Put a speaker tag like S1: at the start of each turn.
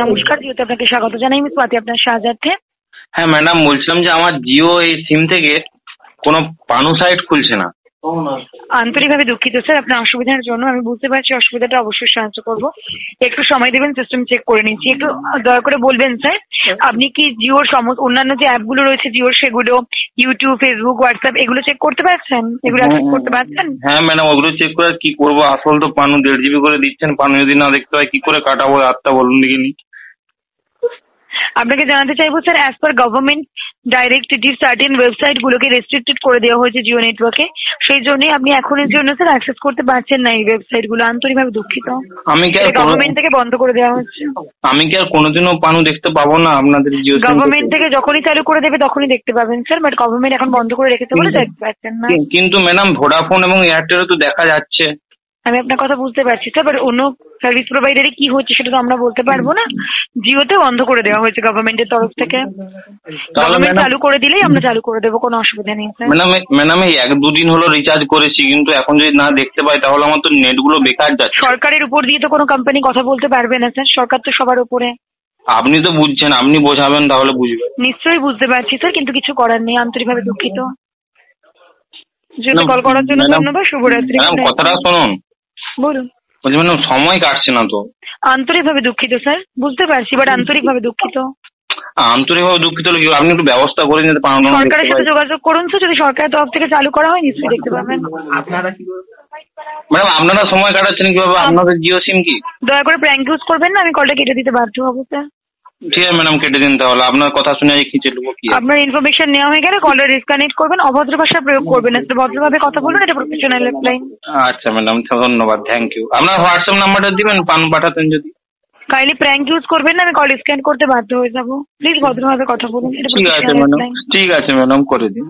S1: নমস্কার, জিওতে আপনাকে স্বাগত জানাই। আমি স্বাতি, আপনার সাহায্যার্থে।
S2: হ্যাঁ ম্যাডাম, বলছিলাম যে আমার জিও এই সিম থেকে কোনো পানু সাইট খুলছে না।
S1: আন্তরিকভাবে দুঃখিত স্যার আপনার অসুবিধার জন্য। আমি বুঝতে পারছি, অসুবিধাটা অবশ্যই সাহায্য করবো। একটু সময় দেবেন, সিস্টেম চেক করে নিচ্ছি। একটু দয়া করে বলবেন স্যার, আপনি কি জিওর সমস্ত অন্যান্য যে অ্যাপগুলো রয়েছে জিওর, সেগুলো ইউটিউব, ফেসবুক, হোয়াটসঅ্যাপ এগুলো চেক করতে পারছেন? এগুলো অ্যাক্সেস করতে পারছেন?
S2: হ্যাঁ ম্যাডাম, ওগুলো চেক করে কি করবো? আসল তো পানু 1.5 GB করে দিচ্ছেন। পানু যদি না দেখতে হয় কি করে কাটাবো রাতটা, বলুন দেখিনি।
S1: আপনাকে জানাতে চাইবো sir, as per government directive certain website গুলোকে রেস্ট্রিক্টেড করে দেওয়া হয়েছে জিও নেটওয়ার্কে। সেই জন্যই আপনি এখনের জন্য স্যার অ্যাক্সেস করতে পারছেন না এই ওয়েবসাইট গুলো। আন্তরিকভাবে দুঃখিত।
S2: আমি কি আর
S1: গভর্নমেন্ট থেকে বন্ধ করে দেওয়া হচ্ছে।
S2: আমি কি আর কোনোদিনও পানু দেখতে পাবো না আপনাদের জিও সিম
S1: গভর্নমেন্ট থেকে যখনই চালু করে দেবে তখনই দেখতে পাবেন স্যার, বাট গভর্নমেন্ট এখন বন্ধ করে রেখেছে বলে দেখতে পাচ্ছেন না।
S2: কিন্তু ম্যাডাম, ভোডাফোন এবং এয়ারটেলও তো দেখা যাচ্ছে।
S1: আমি আপনার কথা বুঝতে পারছি স্যার, বাট অন্য সার্ভিস প্রোভাইডারে কি হচ্ছে সেটা তো আমরা বলতে পারবো না। জিওতে বন্ধ করে দেওয়া হয়েছে গভর্নমেন্টের তরফ থেকে। গভর্নমেন্ট চালু করে দিলেই আমরা চালু করে দেবো, কোনো অসুবিধা নেই স্যার।
S2: ম্যাডাম এই 1-2 দিন হলো রিচার্জ করেছি, কিন্তু এখন যদি না দেখতে পাই তাহলে আমার তো নেট গুলো বেকার যাচ্ছে।
S1: সরকারের উপর দিয়ে তো কোনো কোম্পানি কথা বলতে পারবে না স্যার, সরকার তো সবার উপরে।
S2: আপনি তো বুঝছেন, আপনি বোঝাবেন তাহলে বুঝবেন।
S1: নিশ্চয়ই বুঝতে পারছি স্যার, কিন্তু কিছু করার নেই। আন্তরিকভাবে দুঃখিত। কল করার জন্য ধন্যবাদ। শুভরাত্রি।
S2: কথাটা শুনুন।
S1: বলুন।
S2: বলছি ম্যাডাম, সময় কাটছে না তো।
S1: আন্তরিকভাবে দুঃখিত স্যার, বুঝতে পারছি, বাট আন্তরিকভাবে দুঃখিত।
S2: আন্তরিকভাবে দুঃখিত হলে কি আপনি একটু ব্যবস্থা করে নিতে পারেন?
S1: সরকারের সাথে যোগাযোগ করুন স্যার, যদি সরকারের তরফ থেকে চালু করা হয় নিশ্চয়ই দেখতে পাবেন।
S2: ম্যাডাম, আপনারা সময় কাটাচ্ছেন কিভাবে? আপনাদের জিও সিম কি?
S1: দয়া করে প্র্যাঙ্ক ইউজ করবেন না, আমি কলটা কেটে দিতে বাধ্য হবো স্যার।
S2: ঠিক আছে ম্যাডাম, কেটে দিন তাহলে। আপনার কথা শুনে খিঁচে নেবো কি?
S1: আপনার ইনফরমেশন নেওয়া হয়ে গেলে কলটা ডিসকানেক্ট করবেন। অভদ্র ভাষা প্রয়োগ করবেন না স্যার, ভদ্রভাবে কথা বলুন। এটা প্রফেশনাল লাইন।
S2: আচ্ছা ম্যাডাম, ধন্যবাদ, থ্যাংক ইউ। আপনার হোয়াটসঅ্যাপ নাম্বারটা দিবেন, পানু পাঠাতেন যদি।
S1: কাইন্ডলি প্র্যাঙ্ক ইউজ করবেন না, আমি কল ডিসকানেক্ট করতে বাধ্য হয়ে যাবো। প্লিজ ভদ্রভাবে কথা বলুন।
S2: ঠিক আছে ম্যাডাম, ঠিক আছে ম্যাডাম, করে দিন।